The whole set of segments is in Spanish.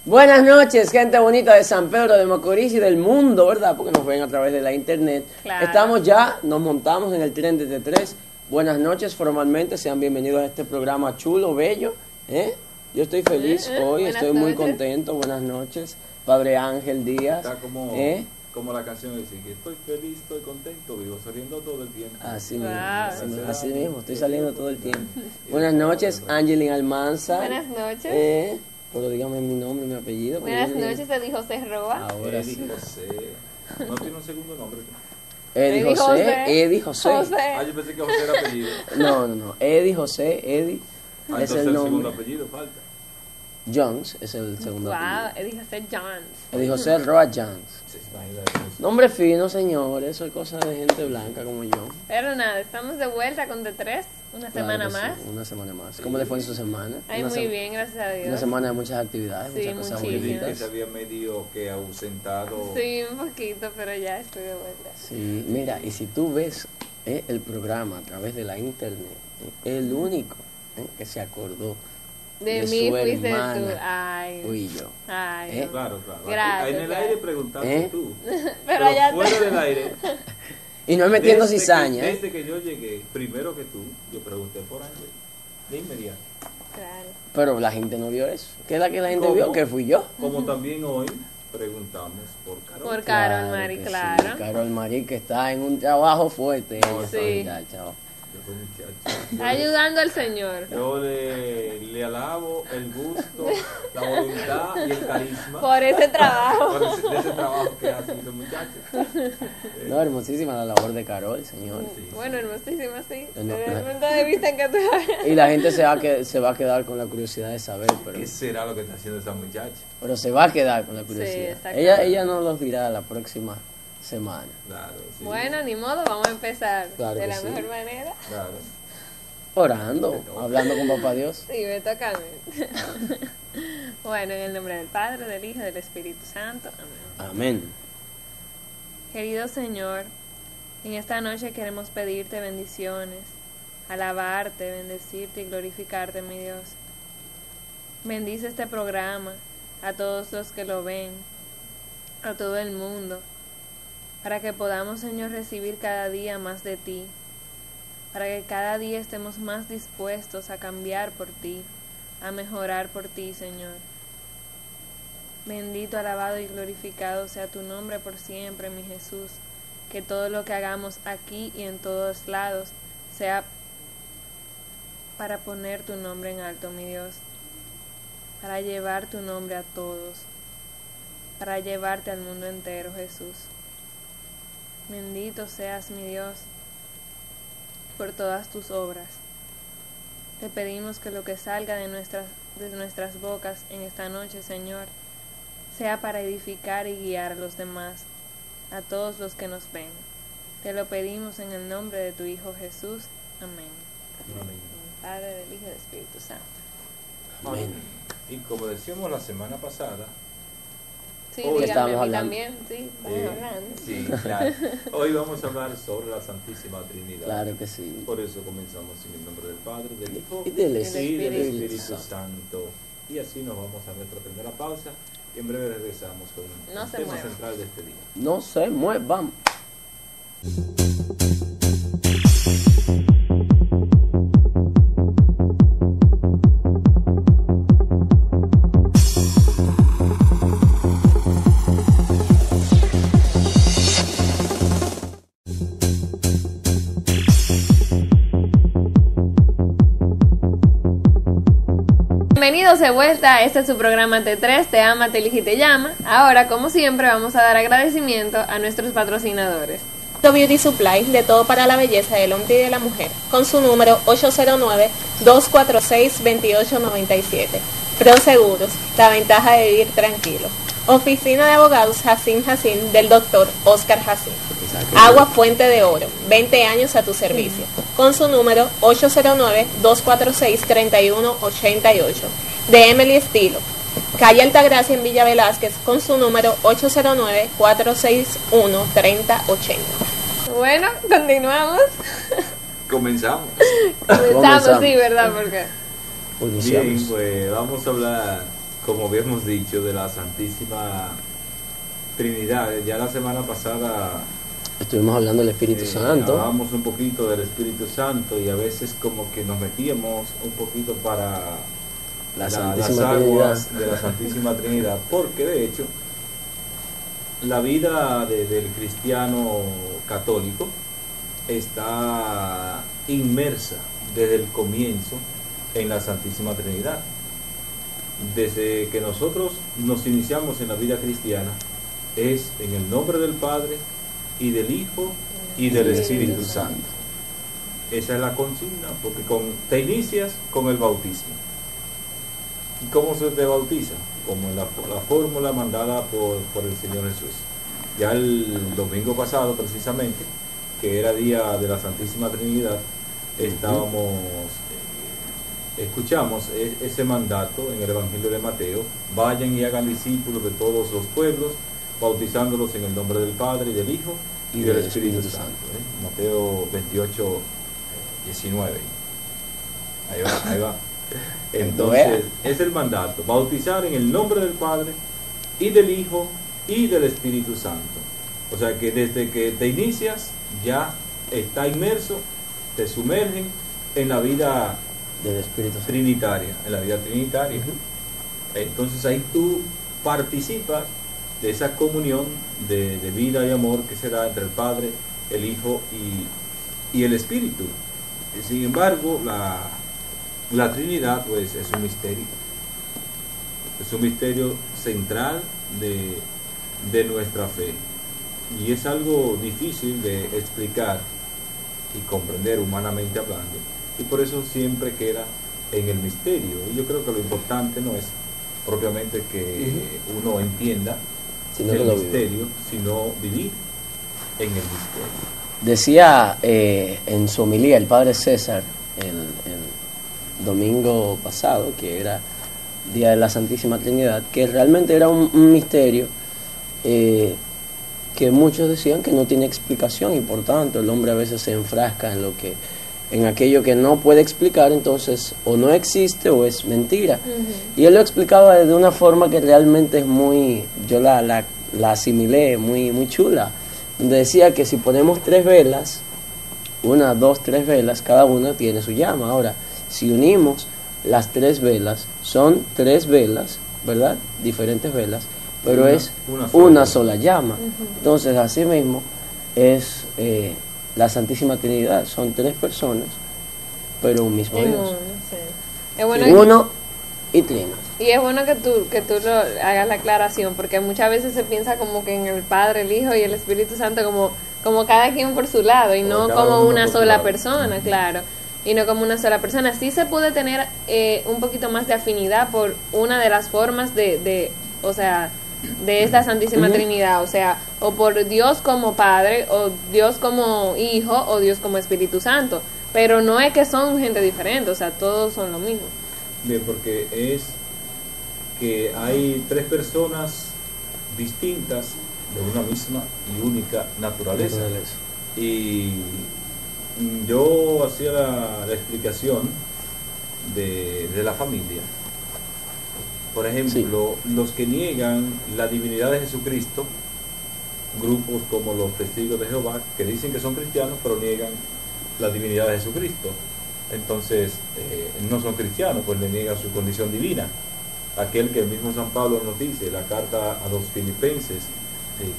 Buenas noches, gente bonita de San Pedro de Macorís y del mundo, ¿verdad? Porque nos ven a través de la internet. Claro. Estamos ya, nos montamos en el tren de T3. Buenas noches, formalmente, sean bienvenidos a este programa chulo, bello. Yo estoy feliz hoy, estoy muy contento. Buenas noches, Padre Ángel Díaz. Está como la canción dice, que estoy feliz, estoy contento, vivo saliendo todo el tiempo. Así mismo, estoy saliendo todo el tiempo. Buenas noches, Angelina Almanza. Buenas noches. Pero dígame mi nombre y mi apellido. Buenas noches, Eddie José Roa. Ahora Eddie sí. José. No tiene un segundo nombre. Eddie José. Yo pensé que José era apellido. No. Eddie José, es entonces el nombre. Segundo apellido falta. Jones es el segundo apellido. Eddie José Jones. Eddie José Roa Jones. Sí, nombre fino, señor. Eso es cosa de gente blanca como yo. Pero nada, estamos de vuelta con T3. Una semana más. Sí, una semana más. ¿Cómo le fue en su semana? Ay, muy bien, gracias a Dios. Una semana de muchas actividades, sí, muchas cosas muchísimas. bonitas. Se había medio que ausentado. Sí, un poquito, pero ya estoy de vuelta. Sí, mira, y si tú ves el programa a través de la internet, el único que se acordó de mí su fuiste hermana, tú. Ay. fui yo. Ay. No. Claro. Gracias, en el aire preguntaste tú. Pero allá fuera del aire. Y no es metiendo cizaña. Desde que yo llegué, primero que tú, yo pregunté por Ángel. De inmediato. Claro. Pero la gente no vio eso. ¿Qué es la que la gente vio? Que fui yo. Como también hoy preguntamos por Carol. Por Carol Mari, claro. Sí, Carol Mari, que está en un trabajo fuerte. Sí. Ayudando al Señor. Yo le alabo el gusto, la voluntad y el carisma. Por ese trabajo. Por ese trabajo que hacen los muchachos. No, hermosísima la labor de Carol, señor. Sí. Bueno, hermosísima, sí. Desde el punto de vista en que tú... Y la gente se va a quedar con la curiosidad de saber. Pero, ¿qué será lo que está haciendo esa muchacha? Pero se va a quedar con la curiosidad. Sí, ella nos los dirá la próxima semana. Claro, sí. Bueno, ni modo, vamos a empezar claro de la sí. mejor manera. Claro. Orando, hablando con Papá Dios. Sí, me toca a mí. Bueno, en el nombre del Padre, del Hijo y del Espíritu Santo. Amén. Amén. Querido Señor, en esta noche queremos pedirte bendiciones, alabarte, bendecirte y glorificarte, mi Dios. Bendice este programa, a todos los que lo ven, a todo el mundo, para que podamos, Señor, recibir cada día más de ti, para que cada día estemos más dispuestos a cambiar por ti, a mejorar por ti, Señor. Bendito, alabado y glorificado sea tu nombre por siempre, mi Jesús. Que todo lo que hagamos aquí y en todos lados sea para poner tu nombre en alto, mi Dios, para llevar tu nombre a todos, para llevarte al mundo entero, Jesús. Bendito seas, mi Dios, por todas tus obras. Te pedimos que lo que salga de nuestras bocas en esta noche, Señor, sea para edificar y guiar a los demás, a todos los que nos ven. Te lo pedimos en el nombre de tu Hijo Jesús. Amén. Amén. Padre, del Hijo y del Espíritu Santo. Amén. Y como decíamos la semana pasada, Sí, hoy dígame a mí hablando. también, sí, estamos hablando. Sí, claro. Hoy vamos a hablar sobre la Santísima Trinidad. Claro que sí. Por eso comenzamos en el nombre del Padre, del Hijo Y del Espíritu Santo. Y así nos vamos a nuestra primera pausa. Y en breve regresamos con el tema central de este día. No se muevan. Bienvenidos de vuelta, este es su programa T3, Te ama, te elige y te llama. Ahora, como siempre, vamos a dar agradecimiento a nuestros patrocinadores. Beauty Supply, de todo para la belleza del hombre y de la mujer, con su número 809-246-2897. Proseguros, la ventaja de vivir tranquilo. Oficina de abogados Jacín del doctor Oscar Jacín. Agua Fuente de Oro, 20 años a tu servicio, con su número 809-246-3188. De Emily Estilo, calle Altagracia en Villa Velázquez, con su número 809-461-3080. Bueno, continuamos. Comenzamos, sí, ¿verdad? Porque bien, pues vamos a hablar, como habíamos dicho, de la Santísima Trinidad. Ya la semana pasada estuvimos hablando del Espíritu Santo. Hablábamos un poquito del Espíritu Santo y a veces como que nos metíamos un poquito para las aguas de la Santísima Trinidad, porque de hecho la vida del cristiano católico está inmersa desde el comienzo en la Santísima Trinidad. Desde que nosotros nos iniciamos en la vida cristiana, es en el nombre del Padre y del Hijo y del Espíritu Santo. Esa es la consigna, porque te inicias con el bautismo. ¿Y cómo se te bautiza? Como la fórmula mandada por el Señor Jesús. Ya el domingo pasado, precisamente, que era día de la Santísima Trinidad, escuchamos ese mandato en el Evangelio de Mateo: vayan y hagan discípulos de todos los pueblos, bautizándolos en el nombre del Padre y del Hijo y del Espíritu Santo. Mateo 28, 19. Ahí va. Entonces, es el mandato: bautizar en el nombre del Padre y del Hijo y del Espíritu Santo. O sea que desde que te inicias ya está inmerso, te sumergen en la vida del Espíritu trinitaria, en la vida trinitaria. Entonces ahí tú participas de esa comunión de vida y amor que se da entre el Padre, el Hijo y el Espíritu. Sin embargo, la Trinidad pues es un misterio central de nuestra fe, y es algo difícil de explicar y comprender humanamente hablando, y por eso siempre queda en el misterio. Y yo creo que lo importante no es propiamente que uno entienda el misterio, sino vivir en el misterio. Decía en su homilía el Padre César el domingo pasado, que era Día de la Santísima Trinidad, que realmente era un misterio que muchos decían que no tiene explicación, y por tanto el hombre a veces se enfrasca en aquello que no puede explicar, entonces o no existe o es mentira. Y él lo explicaba de una forma que realmente es muy, yo la asimilé, muy chula, donde decía que si ponemos 3 velas, 1, 2, 3 velas, cada una tiene su llama. Ahora, si unimos las 3 velas, son 3 velas, ¿verdad? Diferentes velas, pero es una sola llama. Entonces, así mismo es la Santísima Trinidad. Son 3 personas, pero un mismo Dios. Es bueno uno y trino. Y es bueno que tú hagas la aclaración, porque muchas veces se piensa como que en el Padre, el Hijo y el Espíritu Santo como cada quien por su lado, y no como una sola persona, claro. Y no como una sola persona. Sí se puede tener un poquito más de afinidad por una de las formas de esta Santísima Trinidad, o sea, o por Dios como Padre, o Dios como Hijo, o Dios como Espíritu Santo, pero no es que son gente diferente, o sea, todos son lo mismo. Bien, porque es que hay 3 personas distintas de una misma y única naturaleza. Y yo hacía la explicación de la familia. Por ejemplo, los que niegan la divinidad de Jesucristo, grupos como los Testigos de Jehová, que dicen que son cristianos pero niegan la divinidad de Jesucristo, entonces no son cristianos, pues le niegan su condición divina. Aquel que el mismo San Pablo nos dice, la carta a los filipenses,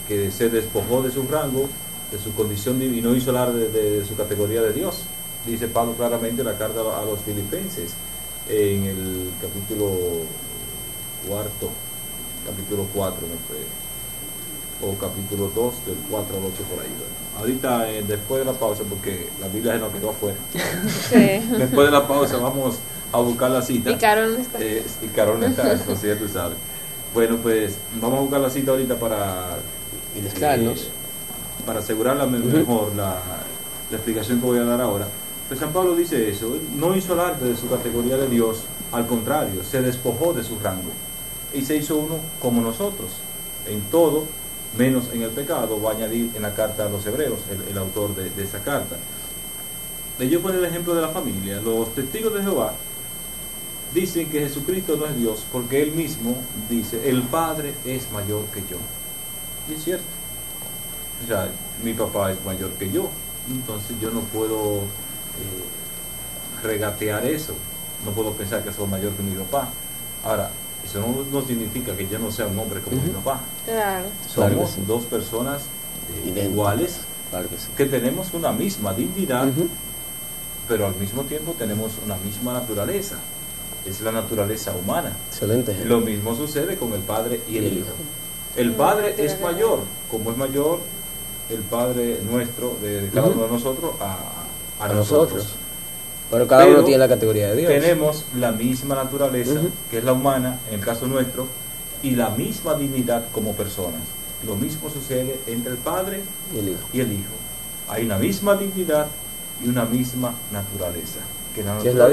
que se despojó de su rango, de su condición divina, y no hizo hablar de su categoría de Dios. Dice Pablo claramente en la carta a los filipenses, en el capítulo 4, o capítulo 2, del 4 al 8 por ahí. Ahorita, después de la pausa, porque la Biblia se nos quedó afuera. Sí. Después de la pausa vamos a buscar la cita. Y Carol no está. Y Carol no está, eso ya tú sabes. Bueno, pues vamos a buscar la cita ahorita para ilustrarnos. para asegurar mejor la explicación que voy a dar ahora, pues San Pablo dice eso, no hizo alarde de su categoría de Dios, al contrario, se despojó de su rango y se hizo uno como nosotros, en todo, menos en el pecado, va a añadir en la carta a los hebreos, el autor de esa carta. Yo pongo el ejemplo de la familia. Los testigos de Jehová dicen que Jesucristo no es Dios porque Él mismo dice, el Padre es mayor que yo. Y es cierto. O sea, mi papá es mayor que yo, entonces yo no puedo regatear eso, no puedo pensar que soy mayor que mi papá. Ahora, eso no significa que yo no sea un hombre como mi papá. Claro. Somos dos personas iguales, claro que sí, que tenemos una misma dignidad, pero al mismo tiempo tenemos una misma naturaleza. Es la naturaleza humana. Excelente. Lo mismo sucede con el Padre y el Hijo. El Padre es mayor, como es mayor el Padre nuestro, de cada uno de nosotros, a nosotros. Pero cada uno tiene la categoría de Dios. Tenemos la misma naturaleza, que es la humana, en el caso nuestro, y la misma dignidad como personas. Lo mismo sucede entre el Padre y el Hijo. Hay una misma dignidad y una misma naturaleza, que es la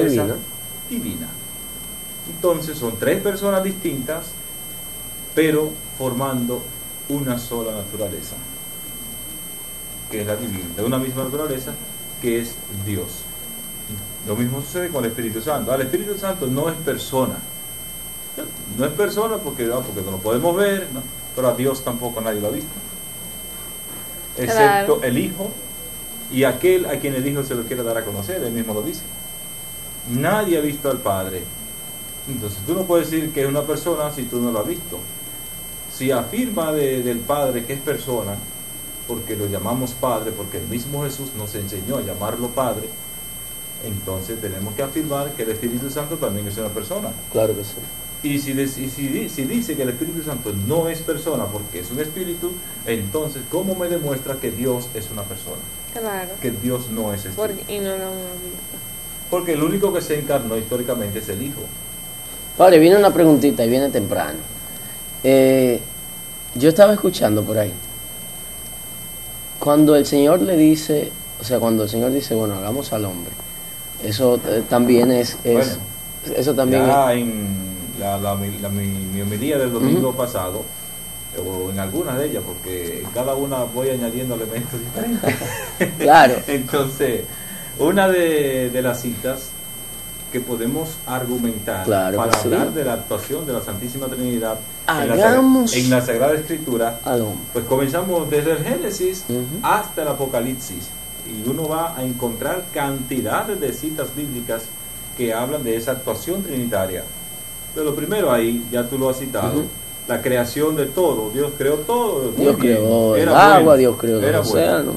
divina. Entonces son tres personas distintas, pero formando una sola naturaleza, que es la divina, de una misma naturaleza, que es Dios. Lo mismo sucede con el Espíritu Santo. El Espíritu Santo no es persona. No es persona porque no lo podemos ver, ¿no? Pero a Dios tampoco nadie lo ha visto, excepto el Hijo y aquel a quien el Hijo se lo quiere dar a conocer. Él mismo lo dice. Nadie ha visto al Padre. Entonces tú no puedes decir que es una persona si tú no lo has visto. Si afirma del Padre que es persona, porque lo llamamos Padre, porque el mismo Jesús nos enseñó a llamarlo Padre, entonces tenemos que afirmar que el Espíritu Santo también es una persona. Claro que sí. Y si dice que el Espíritu Santo no es persona porque es un espíritu, entonces ¿cómo me demuestra que Dios es una persona? Claro. Que Dios no es espíritu. Y no lo hemos visto. Porque el único que se encarnó históricamente es el Hijo. Padre, viene una preguntita y viene temprano. Yo estaba escuchando por ahí. Cuando el Señor le dice, cuando el Señor dice, bueno, hagamos al hombre, eso también es bueno, eso también ya es, en mi homilía del domingo pasado, o en algunas de ellas, porque en cada una voy añadiendo elementos diferentes. Claro. Entonces, una de las citas que podemos argumentar para hablar de la actuación de la Santísima Trinidad en la Sagrada Escritura, pues comenzamos desde el Génesis hasta el Apocalipsis, y uno va a encontrar cantidades de citas bíblicas que hablan de esa actuación trinitaria. Pero lo primero ahí, ya tú lo has citado, la creación de todo. Dios creó todo. Dios creó el agua, Dios creó el océano.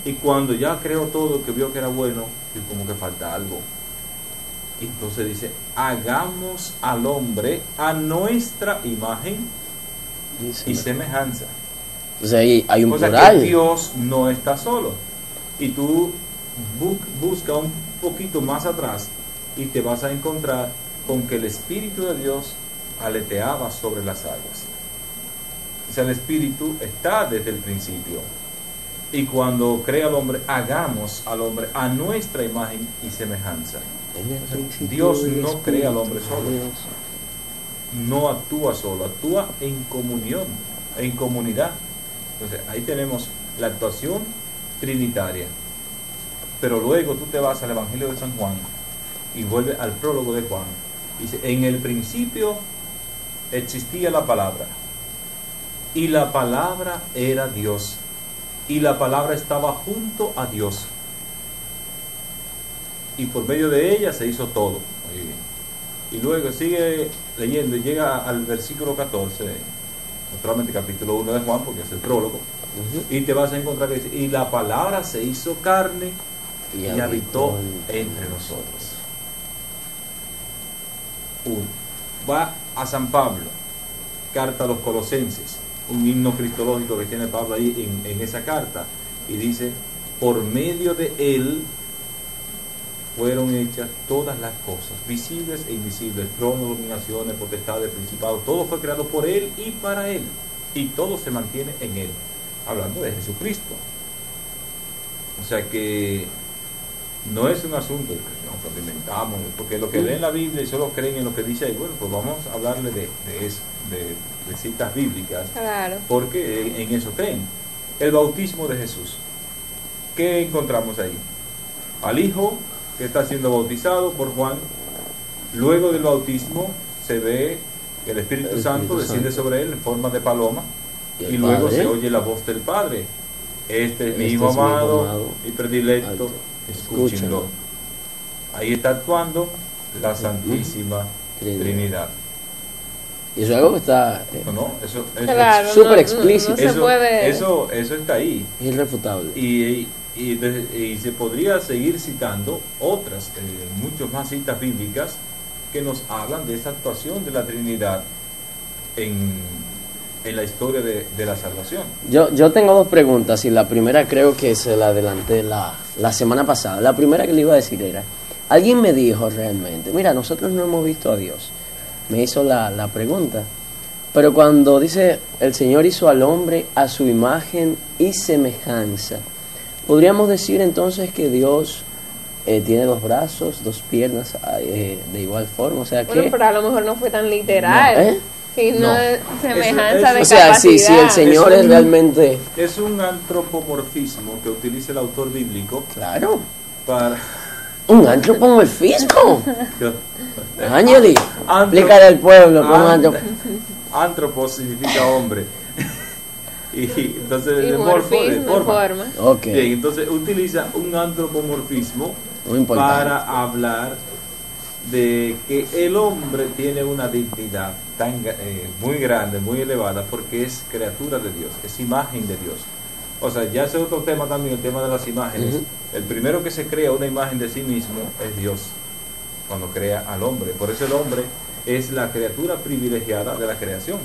Y cuando ya creó todo, que vio que era bueno, y como que falta algo. Entonces dice, hagamos al hombre a nuestra imagen y semejanza. O sea, hay un cosa plural. Que Dios no está solo. Y tú busca un poquito más atrás y te vas a encontrar con que el Espíritu de Dios aleteaba sobre las aguas. O sea, el Espíritu está desde el principio. Y cuando crea al hombre, hagamos al hombre a nuestra imagen y semejanza. Dios no crea al hombre solo, no actúa solo, actúa en comunión, en comunidad. Entonces ahí tenemos la actuación trinitaria. Pero luego tú te vas al Evangelio de San Juan y vuelves al prólogo de Juan. Dice, en el principio existía la palabra, y la palabra era Dios, y la palabra estaba junto a Dios, y por medio de ella se hizo todo. Muy bien. Y luego sigue leyendo y llega al versículo 14, naturalmente capítulo 1 de Juan, porque es el prólogo, y te vas a encontrar que dice, y la palabra se hizo carne y habitó entre nosotros. Va a San Pablo, carta a los Colosenses, un himno cristológico que tiene Pablo ahí en esa carta, y dice, por medio de él fueron hechas todas las cosas, visibles e invisibles, tronos, dominaciones, potestades, principados, todo fue creado por él y para él, y todo se mantiene en él, hablando de Jesucristo. O sea que no es un asunto que nos inventamos, porque lo que leen la Biblia y solo creen en lo que dice ahí, bueno, pues vamos a hablarle de eso, de citas bíblicas, claro, porque en eso creen. El bautismo de Jesús, ¿qué encontramos ahí? Al Hijo que está siendo bautizado por Juan. Luego del bautismo se ve que el Espíritu Santo desciende sobre él en forma de paloma, y luego se oye la voz del Padre: este es mi Hijo amado y predilecto, escúchenlo. Ahí está actuando la Santísima Trinidad. Y eso es algo que está eso claro, súper explícito. No se puede. Eso está ahí. Es irrefutable. Y se podría seguir citando otras, muchas más citas bíblicas que nos hablan de esa actuación de la Trinidad en la historia de la salvación. Yo tengo dos preguntas, y la primera creo que se la adelanté la semana pasada. La primera que le iba a decir era, alguien me dijo realmente, mira, nosotros no hemos visto a Dios. Me hizo la pregunta, pero cuando dice el Señor hizo al hombre a su imagen y semejanza, ¿podríamos decir entonces que Dios tiene dos brazos, dos piernas de igual forma? O sea, bueno, pero a lo mejor no fue tan literal, sino de semejanza, de o sea, capacidad. si el Señor es realmente... Es un antropomorfismo que utiliza el autor bíblico. Claro. Para... ¿Un antropomorfismo? Ángeli, explícale al pueblo cómo Antropos significa hombre. Y entonces y de forma. Okay. Bien, entonces utiliza un antropomorfismo para hablar de que el hombre tiene una dignidad tan muy grande, muy elevada, porque es criatura de Dios, es imagen de Dios. O sea, ya ese otro tema también, el tema de las imágenes. El primero que se crea una imagen de sí mismo es Dios, cuando crea al hombre. Por eso el hombre es la criatura privilegiada de la creación.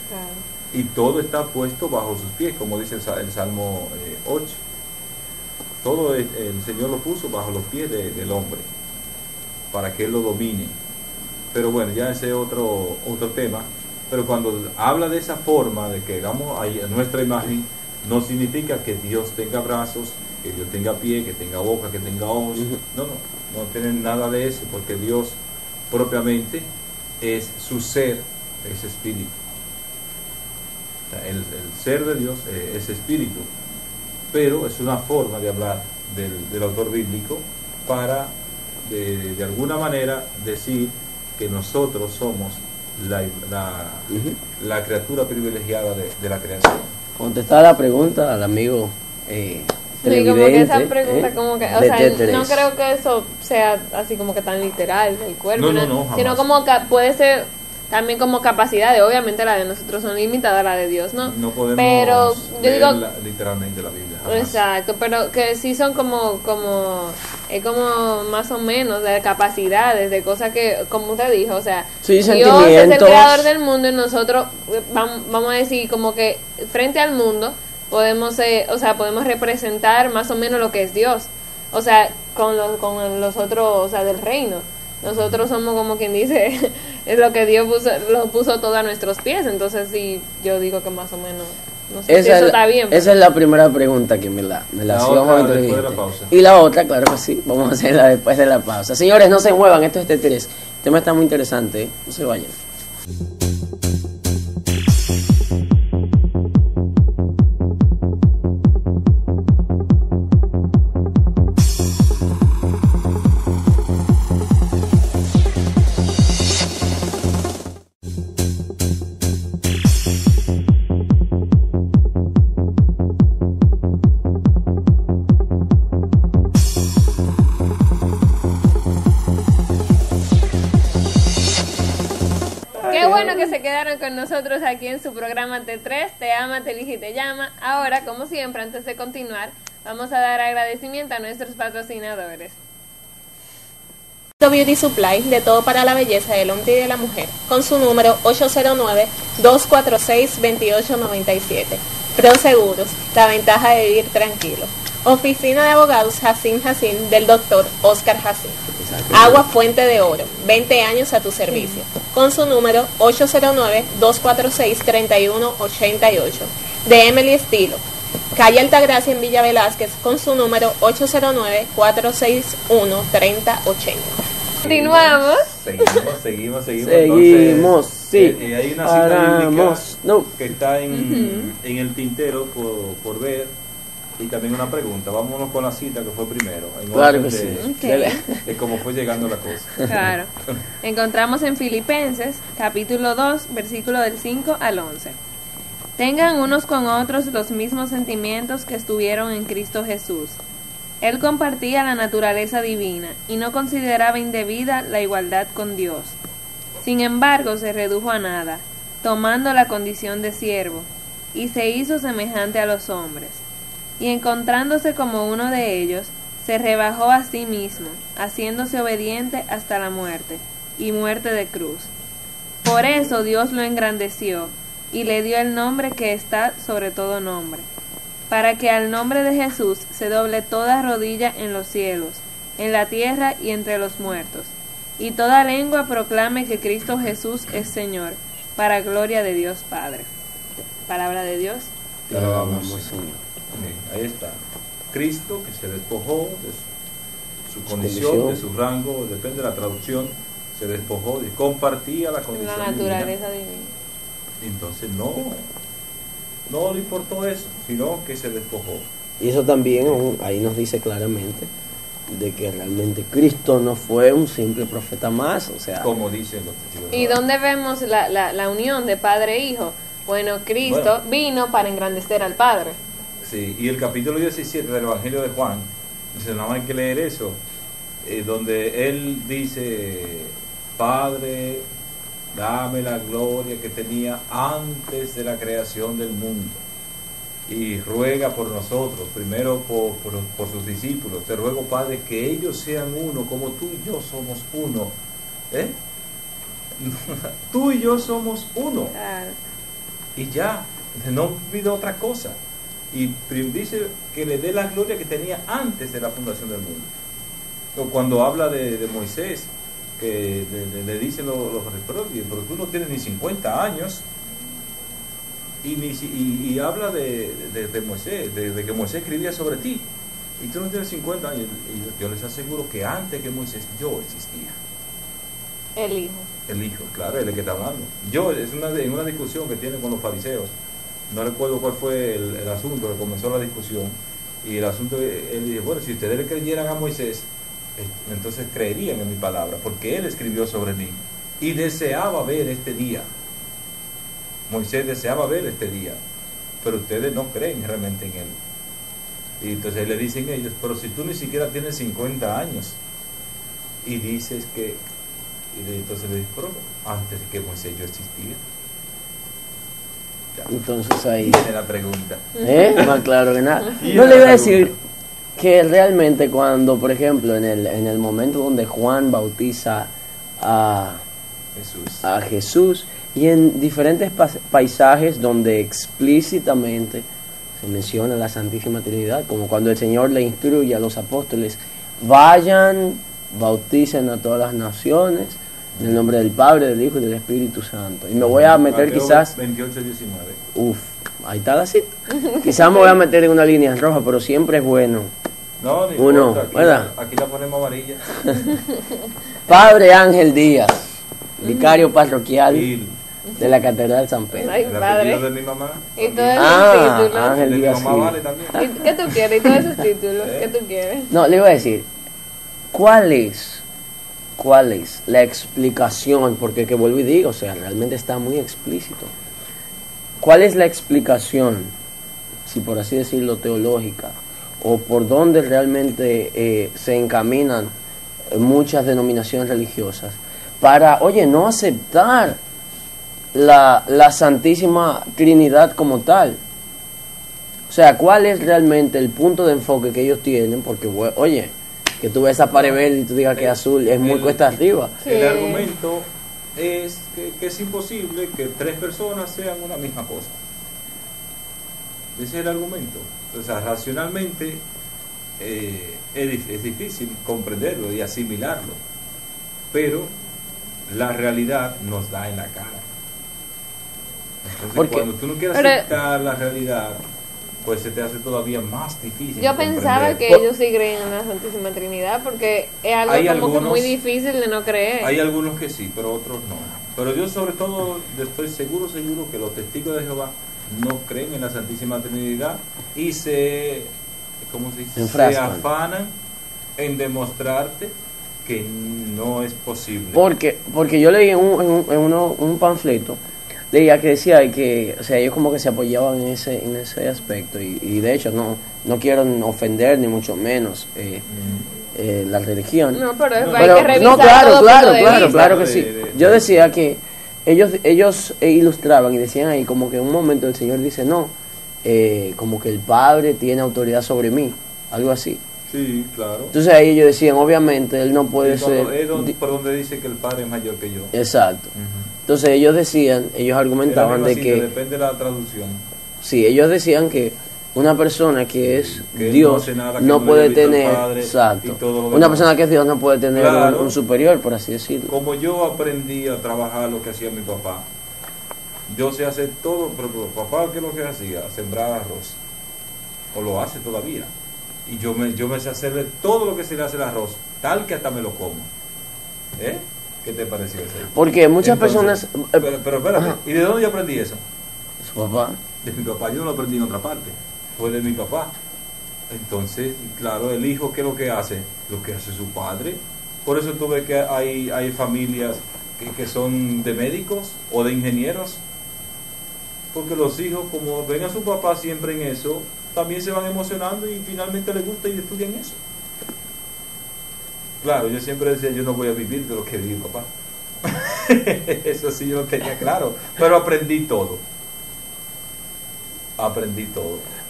Claro. Y todo está puesto bajo sus pies, como dice el Salmo 8. Todo el Señor lo puso bajo los pies del hombre, para que Él lo domine. Pero bueno, ya ese es otro tema. Pero cuando habla de esa forma, de que hagamos ahí nuestra imagen, no significa que Dios tenga brazos, que Dios tenga pie, que tenga boca, que tenga ojos. No tienen nada de eso, porque Dios propiamente es su ser, es espíritu. El ser de Dios es espíritu, pero es una forma de hablar del autor bíblico para de alguna manera decir que nosotros somos la criatura privilegiada de la creación. Contestar la pregunta al amigo televidente. Como que esa pregunta como que, o sea, no creo que eso sea así como que tan literal del cuerpo, no, sino como que puede ser también como capacidades. Obviamente la de nosotros son limitadas, la de Dios no podemos, pero yo digo literalmente la Biblia jamás. Exacto, pero que sí son como más o menos de capacidades, de cosas que, como usted dijo, o sea, sí, Dios es el creador del mundo, y nosotros vamos a decir como que frente al mundo podemos podemos representar más o menos lo que es Dios, o sea, con los otros, o sea, del reino. Nosotros somos, como quien dice, es lo que Dios lo puso todo a nuestros pies. Entonces sí, yo digo que más o menos, no sé si eso está bien. Esa es la primera pregunta que me la hacía un momento después de la pausa. Y la otra, claro que sí, vamos a hacerla después de la pausa. Señores, no se muevan, esto es T3. El tema está muy interesante, no se vayan. Que se quedaron con nosotros aquí en su programa T3, Te ama, te elige y te llama. Ahora, como siempre, antes de continuar, vamos a dar agradecimiento a nuestros patrocinadores. Beauty Supply, de todo para la belleza del hombre y de la mujer, con su número 809-246-2897. Proseguros, la ventaja de vivir tranquilo. Oficina de Abogados Jacín del Dr. Oscar Jacín. Agua Fuente de Oro, 20 años a tu servicio, con su número 809-246-3188. De Emily Estilo, calle Altagracia en Villa Velázquez, con su número 809-461-3080. Continuamos. Seguimos. Seguimos, Entonces, sí. hay una cita bíblica No. que está en el tintero por ver, y también una pregunta. Vámonos con la cita que fue primero. Claro que sí. De cómo fue llegando la cosa. Claro. Encontramos en Filipenses, capítulo 2, versículo del 5 al 11. Tengan unos con otros los mismos sentimientos que estuvieron en Cristo Jesús. Él compartía la naturaleza divina y no consideraba indebida la igualdad con Dios. Sin embargo, se redujo a nada, tomando la condición de siervo, y se hizo semejante a los hombres. Y encontrándose como uno de ellos, se rebajó a sí mismo, haciéndose obediente hasta la muerte, y muerte de cruz. Por eso Dios lo engrandeció, y le dio el nombre que está sobre todo nombre, para que al nombre de Jesús se doble toda rodilla en los cielos, en la tierra y entre los muertos, y toda lengua proclame que Cristo Jesús es Señor, para gloria de Dios Padre. Palabra de Dios. Te alabamos, Señor. Ahí está. Cristo, que se despojó de su condición, de su rango, depende de la traducción, se despojó y compartía la condición La naturaleza divina. Entonces no le importó eso, sino que se despojó. Y eso también ahí nos dice claramente de que realmente Cristo no fue un simple profeta más, o sea, como dicen los testigos. ¿Y dónde vemos la unión de Padre e Hijo? Bueno, Cristo vino para engrandecer al Padre. Sí, y el capítulo 17 del Evangelio de Juan, nada más hay que leer eso, donde él dice: Padre, dame la gloria que tenía antes de la creación del mundo. Y ruega por nosotros, primero por sus discípulos. Te ruego, Padre, que ellos sean uno, como tú y yo somos uno. Tú y yo somos uno. Claro. Y ya, no pido otra cosa. Y dice que le dé la gloria que tenía antes de la fundación del mundo. Cuando habla de Moisés, que le dicen los pero tú no tienes ni 50 años, y habla de Moisés, de que Moisés escribía sobre ti, y tú no tienes 50 años, y yo les aseguro que antes que Moisés yo existía. El Hijo, claro, él es el que está hablando. En una discusión que tiene con los fariseos, no recuerdo cuál fue el asunto que comenzó la discusión, y el asunto, él dice: bueno, si ustedes le creyeran a Moisés, entonces creerían en mi palabra, porque él escribió sobre mí y deseaba ver este día. Moisés deseaba ver este día, pero ustedes no creen realmente en él. Y entonces le dicen ellos: pero si tú ni siquiera tienes 50 años y dices que... Y entonces le dicen: pero antes de que Moisés yo existía. Ya. Entonces ahí viene la pregunta. Más claro que nada. No le iba a decir que realmente cuando, por ejemplo, en el momento donde Juan bautiza a Jesús, y en diferentes paisajes donde explícitamente se menciona la Santísima Trinidad, como cuando el Señor le instruye a los apóstoles: vayan, bauticen a todas las naciones en el nombre del Padre, del Hijo y del Espíritu Santo. Y me voy a meter quizás 28-19. Ahí está la cita. Quizás me voy a meter en una línea roja, pero siempre es bueno. No, ni uno, importa, ¿verdad? Aquí la ponemos amarilla. Padre Ángel Díaz, vicario parroquial de la Catedral San Pedro. Ay, padre. De mi mamá. Y todos esos títulos. Ángel De mi Díaz, mamá sí. vale también. ¿Y qué tú quieres? ¿Y todos esos títulos? ¿Qué tú quieres? No, le iba a decir, ¿cuál es la explicación? Porque que vuelvo y digo, o sea, realmente está muy explícito. ¿Cuál es la explicación, si por así decirlo, teológica, o por dónde realmente se encaminan muchas denominaciones religiosas para, no aceptar la Santísima Trinidad como tal? O sea, ¿cuál es realmente el punto de enfoque que ellos tienen? Porque, que tú ves esa pared verde y tú digas que es azul, es muy cuesta arriba. Sí. El argumento es que es imposible que tres personas sean una misma cosa. Ese es el argumento. O sea, racionalmente es difícil comprenderlo y asimilarlo, pero la realidad nos da en la cara. Entonces, cuando tú no quieres aceptar la realidad, pues se te hace todavía más difícil. Yo pensaba que ellos sí creen en la Santísima Trinidad, porque es algo como que muy difícil de no creer. Hay algunos que sí, pero otros no. Pero yo sobre todo estoy seguro que los testigos de Jehová no creen en la Santísima Trinidad y se afanan en demostrarte que no es posible. Porque yo leí en un panfleto, leía que decía que, o sea, ellos como que se apoyaban en ese aspecto y de hecho no quiero ofender ni mucho menos la religión. No, pero hay que revisar. No, claro que sí. Yo decía que ellos ilustraban y decían ahí como que en un momento el Señor dice no, como que el Padre tiene autoridad sobre mí, algo así. Sí, claro. Entonces ahí ellos decían, obviamente él no puede ser. Por donde dice que el Padre es mayor que yo. Exacto. Entonces ellos argumentaban de que depende de la traducción. Sí, ellos decían que una persona que es Dios no puede tener, exacto, una persona que es Dios no puede tener un superior, por así decirlo. Como yo aprendí a trabajar lo que hacía mi papá, yo sé hacer todo, pero papá, ¿qué es lo que hacía? Sembrar arroz, o lo hace todavía, y yo me sé hacerle todo lo que se le hace al arroz, tal que hasta me lo como. ¿Qué te pareció eso? Porque muchas personas... Pero espérate, ¿y de dónde yo aprendí eso? Su papá. De mi papá, yo no lo aprendí en otra parte, fue de mi papá. Entonces, claro, el hijo, ¿qué es lo que hace? Lo que hace su padre. Por eso tú ves que hay familias que son de médicos o de ingenieros, porque los hijos, como ven a su papá siempre en eso, también se van emocionando y finalmente les gusta y estudian eso. Claro, yo siempre decía, yo no voy a vivir de lo que vive papá. Eso sí yo lo tenía claro, pero aprendí todo.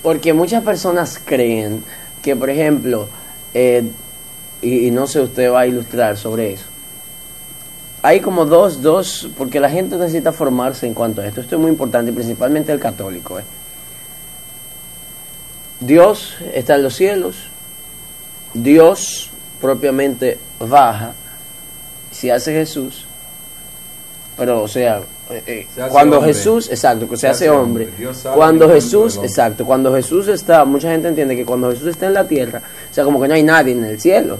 Porque muchas personas creen que, por ejemplo, y no sé, usted va a ilustrar sobre eso. Hay como dos, porque la gente necesita formarse en cuanto a esto. Esto es muy importante, principalmente el católico. Dios está en los cielos, Dios propiamente baja, se hace Jesús, pero o sea, cuando hombre. Jesús, exacto, se hace hombre, cuando Jesús, exacto, cuando Jesús está, mucha gente entiende que cuando Jesús está en la tierra, o sea, como que no hay nadie en el cielo,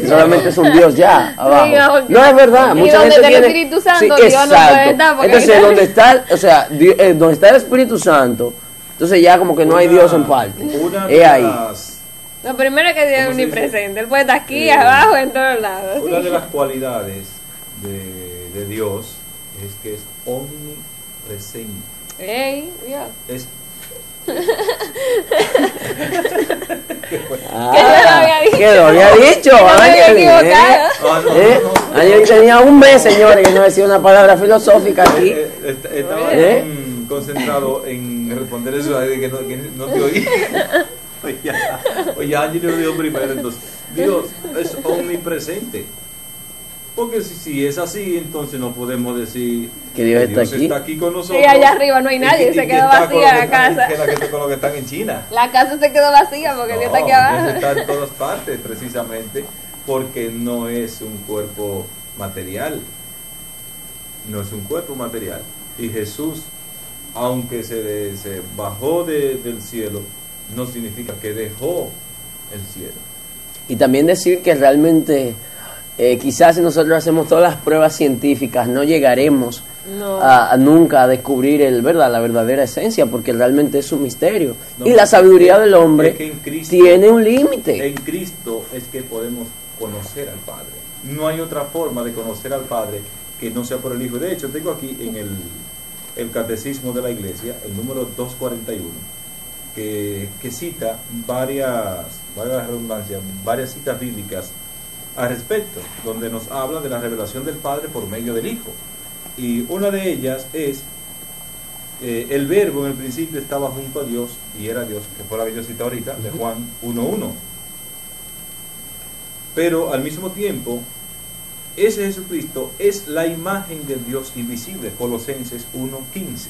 solamente es un Dios ya abajo. No es verdad, mucha gente tiene el Espíritu Santo, sí, Dios no puede estar, entonces donde está, o sea, donde está el Espíritu Santo, entonces ya como que no hay Dios en parte, es ahí. Lo primero es que Dios es omnipresente, Él puede estar aquí, abajo, en todos lados. Una de las cualidades de Dios es que es omnipresente. Dios. Es que lo había dicho. Ángel tenía un mes, señores, que no decía una palabra filosófica aquí. Estaba concentrado en responder eso de que no te oí. Oye, Ángel lo dijo primero. Entonces, Dios es omnipresente. Porque si es así, entonces no podemos decir que Dios está aquí con nosotros. Y allá arriba no hay nadie, se quedó vacía la casa. Con los que están en China. La casa se quedó vacía porque Dios está aquí abajo. Dios está en todas partes, precisamente porque no es un cuerpo material. No es un cuerpo material. Y Jesús, aunque se bajó del cielo, no significa que dejó el cielo. Y también decir que realmente quizás si nosotros hacemos todas las pruebas científicas no llegaremos nunca a descubrir la verdadera esencia, porque realmente es un misterio. Y la sabiduría del hombre es que en Cristo, tiene un límite. En Cristo es que podemos conocer al Padre. No hay otra forma de conocer al Padre que no sea por el Hijo. De hecho, tengo aquí en el Catecismo de la Iglesia, el número 241, que cita varias citas bíblicas al respecto, donde nos habla de la revelación del Padre por medio del Hijo. Y una de ellas es el verbo en el principio estaba junto a Dios y era Dios, que fue la que yo cité ahorita, de Juan 1:1. Pero al mismo tiempo, ese Jesucristo es la imagen del Dios invisible, Colosenses 1:15.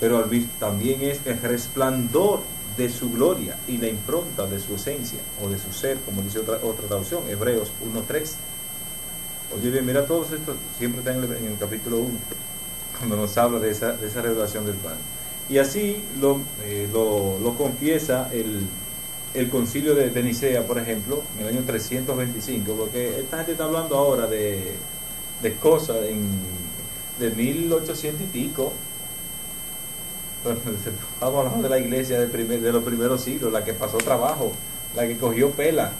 Pero también es el resplandor de su gloria y la impronta de su esencia o de su ser, como dice otra traducción, Hebreos 1:3. Oye bien, mira, todos estos siempre están en el capítulo 1, cuando nos habla de esa revelación del Padre. Y así lo confiesa el concilio de Nicea, por ejemplo, en el año 325, porque esta gente está hablando ahora de cosas de 1800 y pico. Estamos hablando de la iglesia de los primeros siglos, la que pasó trabajo, la que cogió pela,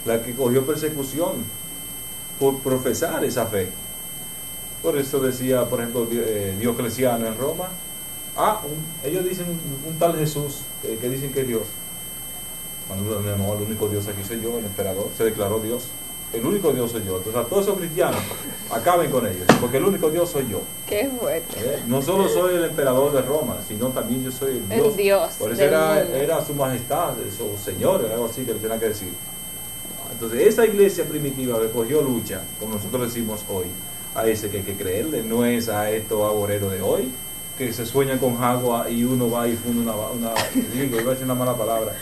la que cogió persecución por profesar esa fe. Por eso decía, por ejemplo, Diocleciano en Roma, ellos dicen un tal Jesús que dicen que es Dios. Bueno, no, el único Dios aquí soy yo, el emperador se declaró Dios. El único Dios soy yo. Entonces a todos esos cristianos acaben con ellos, porque el único Dios soy yo. Qué fuerte. No solo soy el emperador de Roma, sino también yo soy el Dios. El Dios. Por eso era su majestad, su señor, algo así que le tenía que decir. Entonces esa iglesia primitiva que cogió lucha, como nosotros decimos hoy, a ese que hay que creerle, no es a estos agoreros de hoy, que se sueñan con agua y uno va y funda digo, iba a decir una mala palabra,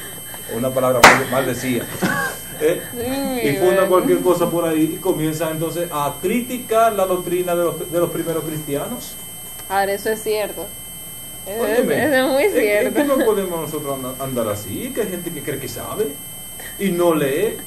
una palabra maldecida, y funda cualquier cosa por ahí y comienza entonces a criticar la doctrina de los primeros cristianos. Ahora, eso es cierto. Óyeme, eso es muy cierto. Es que no podemos nosotros andar así, que hay gente que cree que sabe y no lee.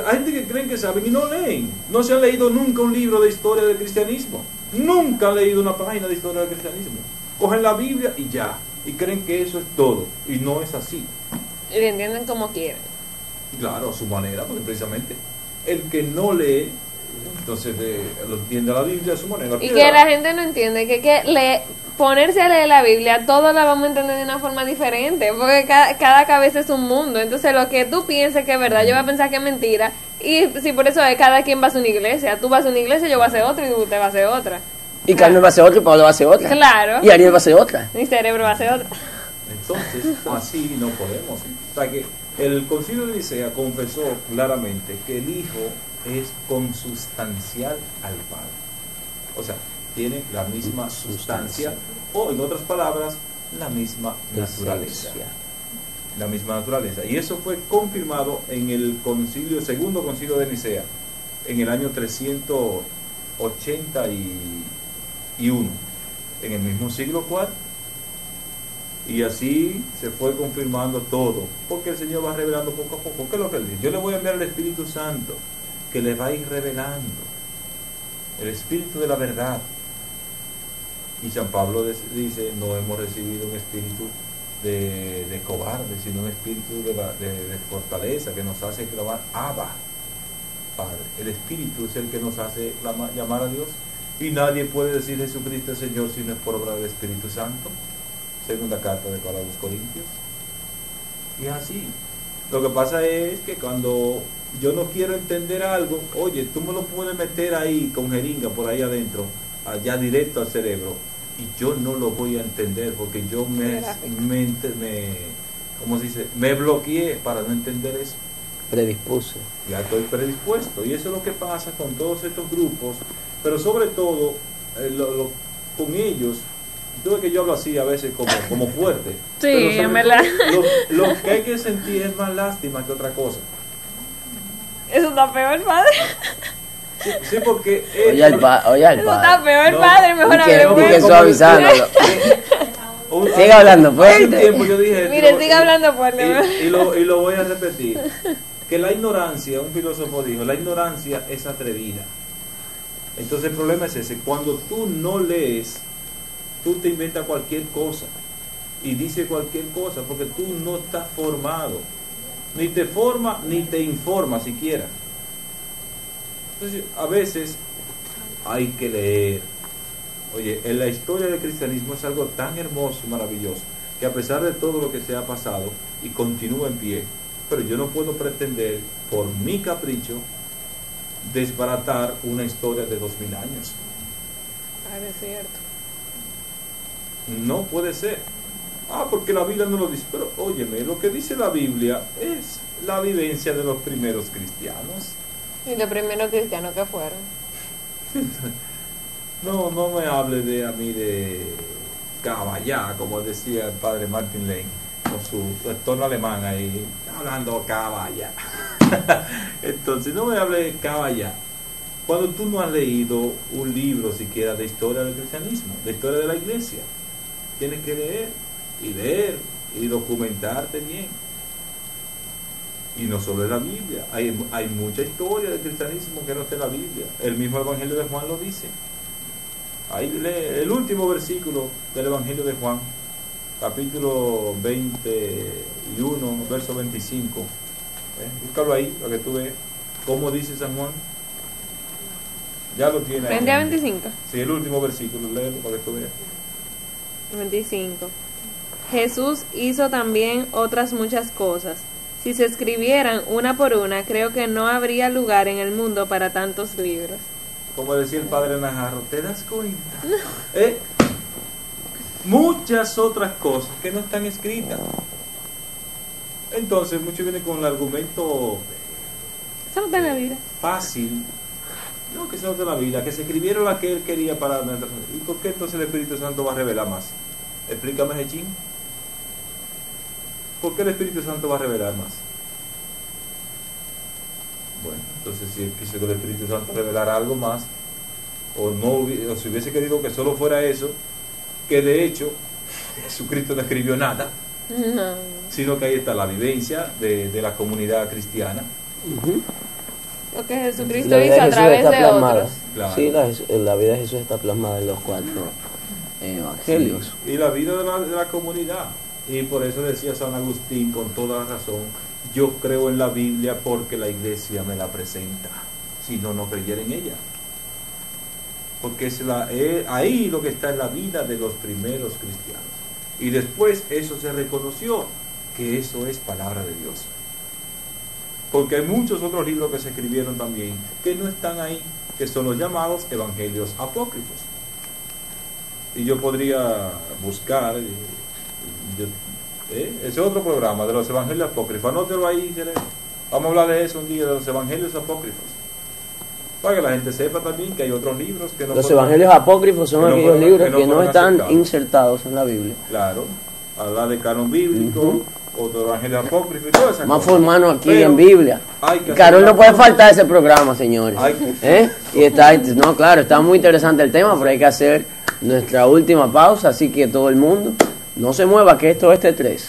Hay gente que creen que saben y no leen. No se han leído nunca un libro de historia del cristianismo. Nunca han leído una página de historia del cristianismo. Cogen la Biblia y ya. Y creen que eso es todo. Y no es así. Y lo entienden como quieren. Claro, a su manera, porque precisamente el que no lee, entonces lo entiende la Biblia a su manera. Y que la gente no entiende que ponerse a leer la Biblia, todos la vamos a entender de una forma diferente, porque cada cabeza es un mundo. Entonces lo que tú pienses que es verdad, yo voy a pensar que es mentira. Y si por eso es, cada quien va a hacer una iglesia. Tú vas a una iglesia, yo voy a hacer otra y usted va a hacer otra. Y Carmen va a hacer otra y Pablo va a hacer otra. Claro. Y Ariel va a hacer otra. Mi cerebro va a hacer otra. Entonces, así no podemos. O sea que el concilio de Nicea confesó claramente que el Hijo es consustancial al Padre. O sea, tiene la misma sustancia, o en otras palabras, la misma naturaleza. La misma naturaleza. Y eso fue confirmado en el segundo concilio de Nicea, en el año 381, en el mismo siglo IV. Y así se fue confirmando todo, porque el Señor va revelando poco a poco. ¿Qué es lo que Él dice? Yo le voy a enviar el Espíritu Santo, que le va a ir revelando el Espíritu de la verdad. Y San Pablo dice, no hemos recibido un espíritu de cobarde, sino un espíritu de fortaleza, que nos hace clamar Abba, Padre. El Espíritu es el que nos hace llamar a Dios, y nadie puede decir Jesucristo es Señor si no es por obra del Espíritu Santo. Segunda carta de Pablo a los Corintios. Y así. Lo que pasa es que cuando yo no quiero entender algo, oye, tú me lo puedes meter ahí con jeringa por ahí adentro, allá directo al cerebro, y yo no lo voy a entender porque yo ¿cómo se dice? Me bloqueé para no entender eso. Predispuse. Ya estoy predispuesto. Y eso es lo que pasa con todos estos grupos, pero sobre todo con ellos. Yo que yo hablo así a veces como fuerte. Sí, en verdad. Lo que hay que sentir es más lástima que otra cosa. Eso está peor, padre. Sí, porque oye al padre. Eso está peor, padre. Mejor hablar que suavizándolo. Siga hablando, pues. Hace un tiempo yo dije. Mire, siga hablando, pues. Y lo voy a repetir. Que la ignorancia, un filósofo dijo, la ignorancia es atrevida. Entonces el problema es ese. Cuando tú no lees, tú te inventas cualquier cosa y dices cualquier cosa porque tú no estás formado, ni te forma ni te informa siquiera. Entonces a veces hay que leer. Oye, en la historia del cristianismo es algo tan hermoso y maravilloso que a pesar de todo lo que se ha pasado y continúa en pie, pero yo no puedo pretender por mi capricho desbaratar una historia de 2000 años. Claro, es cierto. No puede ser. Porque la Biblia no lo dice. Pero óyeme, lo que dice la Biblia es la vivencia de los primeros cristianos. ¿Y los primeros cristianos que fueron? No me hable a mí de caballá, como decía el padre Martin Lane, con su tono alemán ahí, hablando caballá. Entonces, no me hable de caballá. Cuando tú no has leído un libro siquiera de historia del cristianismo, de historia de la iglesia, tienes que leer y documentarte bien. Y no solo es la Biblia, hay mucha historia del cristianismo que no está en la Biblia. El mismo Evangelio de Juan lo dice. Ahí lee el último versículo del Evangelio de Juan, capítulo 21, verso 25. Búscalo ahí para que tú veas cómo dice San Juan. Ya lo tiene ahí. 20 a 25. Sí, el último versículo, léelo para que tú veas. 25. Jesús hizo también otras muchas cosas. Si se escribieran una por una, creo que no habría lugar en el mundo para tantos libros. Como decía el padre Najarro, ¿te das cuenta? Muchas otras cosas que no están escritas. Entonces, muchos vienen con el argumento Eso no está en la Biblia. fácil. No, que se note en la Biblia, que se escribieron la que él quería para... ¿Y por qué entonces el Espíritu Santo va a revelar más? Explícame, Jechín. ¿Por qué el Espíritu Santo va a revelar más? Bueno, entonces si él quiso que el Espíritu Santo revelara algo más, o si hubiese querido que solo fuera eso, que de hecho Jesucristo no escribió nada, No. sino que ahí está la vivencia de la comunidad cristiana. Lo que Jesucristo hizo a través de otros. Claro. Sí, la vida de Jesús está plasmada en los 4 evangelios. Sí, y la vida de la comunidad. Y por eso decía San Agustín con toda la razón, yo creo en la Biblia porque la iglesia me la presenta, si no, no creyera en ella. Porque es ahí lo que está en la vida de los primeros cristianos. Y después eso se reconoció, que eso es palabra de Dios. Porque hay muchos otros libros que se escribieron también, que no están ahí, que son los llamados evangelios apócrifos. Y yo podría buscar... ese es otro programa de los evangelios apócrifos, anótelo ahí, vamos a hablar de eso un día, de los evangelios apócrifos, para que la gente sepa también que hay otros libros que no... Los evangelios apócrifos son aquellos libros que no están insertados en la Biblia. Claro, hablar de canon bíblico, otro evangelio apócrifo y todo eso. Más formano aquí en Biblia. Carol, no puede faltar ese programa, señores. Y no, claro, está muy interesante el tema, pero hay que hacer nuestra última pausa, así que todo el mundo no se mueva, que esto es T3.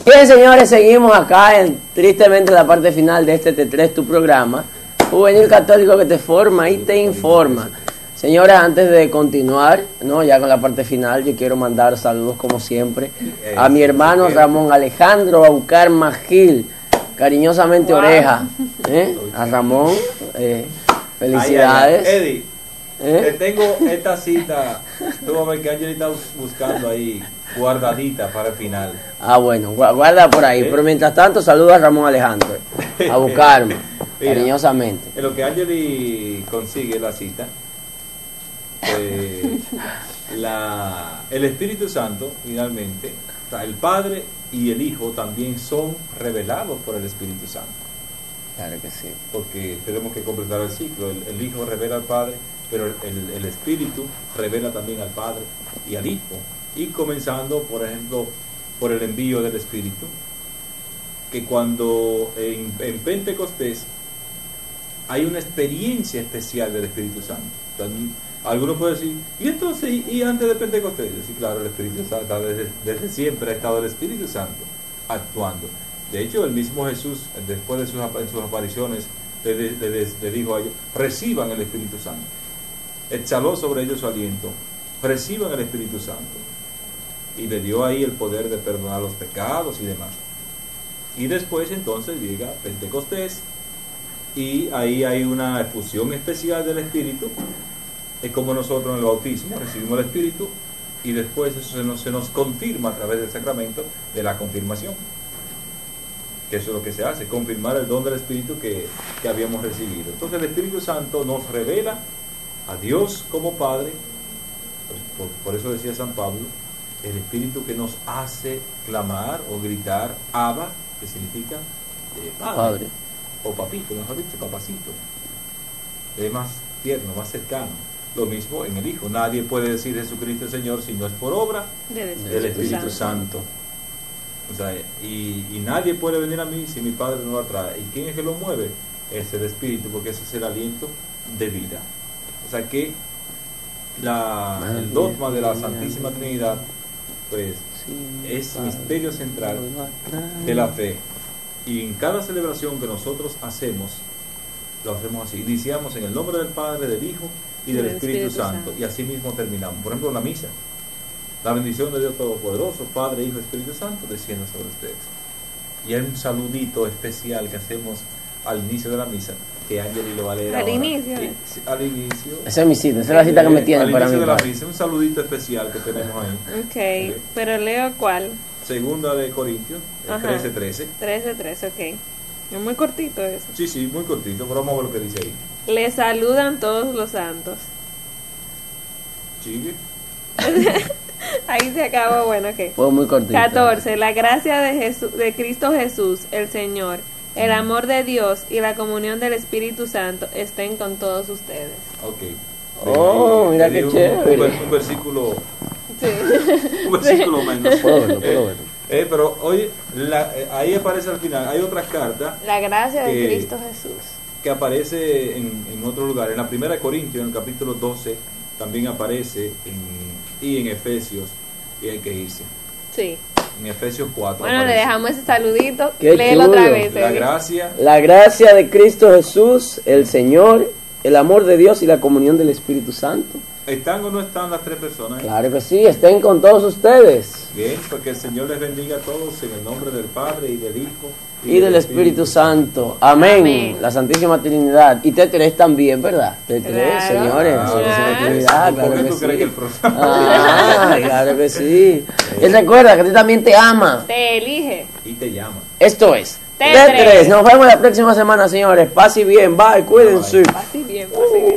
Bien, señores, seguimos acá tristemente en la parte final de este T3, tu programa juvenil católico que te forma y te informa. Señores, antes de continuar, ya con la parte final, yo quiero mandar saludos como siempre a mi hermano Ramón Alejandro Baucar Magil, cariñosamente Oreja, a Ramón, felicidades. Eddie, te tengo esta cita, tú vas a ver que Ángel está buscando ahí guardadita para el final. Bueno, guarda por ahí, pero mientras tanto saludo a Ramón Alejandro, a buscarme, cariñosamente. En lo que Ángel consigue la cita, el Espíritu Santo, finalmente, el Padre y el Hijo también son revelados por el Espíritu Santo. Claro que sí. Porque tenemos que completar el ciclo. El Hijo revela al Padre, pero el Espíritu revela también al Padre y al Hijo. Y comenzando, por ejemplo, por el envío del Espíritu, que cuando en Pentecostés hay una experiencia especial del Espíritu Santo. Entonces, algunos pueden decir, ¿y entonces y antes de Pentecostés? Sí, claro, el Espíritu Santo, desde siempre ha estado el Espíritu Santo actuando. De hecho, el mismo Jesús, después de sus apariciones, le dijo a ellos, reciban el Espíritu Santo. Exhaló sobre ellos su aliento, reciban el Espíritu Santo. Y le dio ahí el poder de perdonar los pecados y demás. Y después entonces llega Pentecostés, y ahí hay una efusión especial del Espíritu. Es como nosotros en el bautismo recibimos el Espíritu, y después eso se nos confirma a través del sacramento de la confirmación, que eso es lo que se hace, confirmar el don del Espíritu que habíamos recibido. Entonces el Espíritu Santo nos revela a Dios como Padre, por eso decía San Pablo, el Espíritu que nos hace clamar o gritar Abba, que significa padre, o papito, mejor dicho, papacito. Es más tierno, más cercano. Lo mismo en el Hijo. Nadie puede decir Jesucristo es Señor si no es por obra del Espíritu Santo. O sea, y nadie puede venir a mí si mi Padre no lo atrae. ¿Y quién es que lo mueve? Es el Espíritu, porque ese es el aliento de vida. O sea que el dogma de la Santísima Trinidad pues es misterio central de la fe. Y en cada celebración que nosotros hacemos, lo hacemos así. Iniciamos en el nombre del Padre, del Hijo y del Espíritu Santo. Y así mismo terminamos. Por ejemplo, la misa. La bendición de Dios Todopoderoso, Padre, Hijo y Espíritu Santo, descienda sobre ustedes. Y hay un saludito especial que hacemos al inicio de la misa, que Ángel lo va a leer al ahora. inicio. Al inicio. Esa es mi cita, esa es la cita que me tienen para mí. Al inicio de la misa, un saludito especial que tenemos ahí. Ok, pero leo cuál. Segunda de Corintios, 13:13. 13:13, ok. Es muy cortito eso. Sí, muy cortito, pero vamos a ver lo que dice ahí. Le saludan todos los santos. Sigue. Ahí se acabó, bueno, ok. Fue muy cortito. 14. La gracia de Cristo Jesús, el Señor, el amor de Dios y la comunión del Espíritu Santo estén con todos ustedes. Ok. Oh, mira qué chévere. Un versículo. Sí. Un versículo menos. Puedo verlo. Pero hoy, ahí aparece al final, hay otra carta. La gracia de Cristo Jesús. Que aparece en otro lugar. En la primera de Corintios, en el capítulo 12, también aparece y en Efesios, y hay que irse. Sí. En Efesios 4. Bueno, aparece. le dejamos ese saludito. Qué Léelo chulo. otra vez. La gracia de Cristo Jesús, el Señor, el amor de Dios y la comunión del Espíritu Santo. ¿Están o no están las tres personas? Claro que sí, estén con todos ustedes. Bien, porque el Señor les bendiga a todos en el nombre del Padre y del Hijo y del Espíritu Santo. Amén. La Santísima Trinidad. Y T3 también, ¿verdad? T3, claro. Señores. La Santísima Trinidad, ¿Por qué claro tú que crees sí. que el programa? Claro que sí. Él recuerda que a ti también te ama. Te elige. Y te llama. Esto es T3. Nos vemos la próxima semana, señores. Pase bien, bye, cuídense. Así bien, así bien.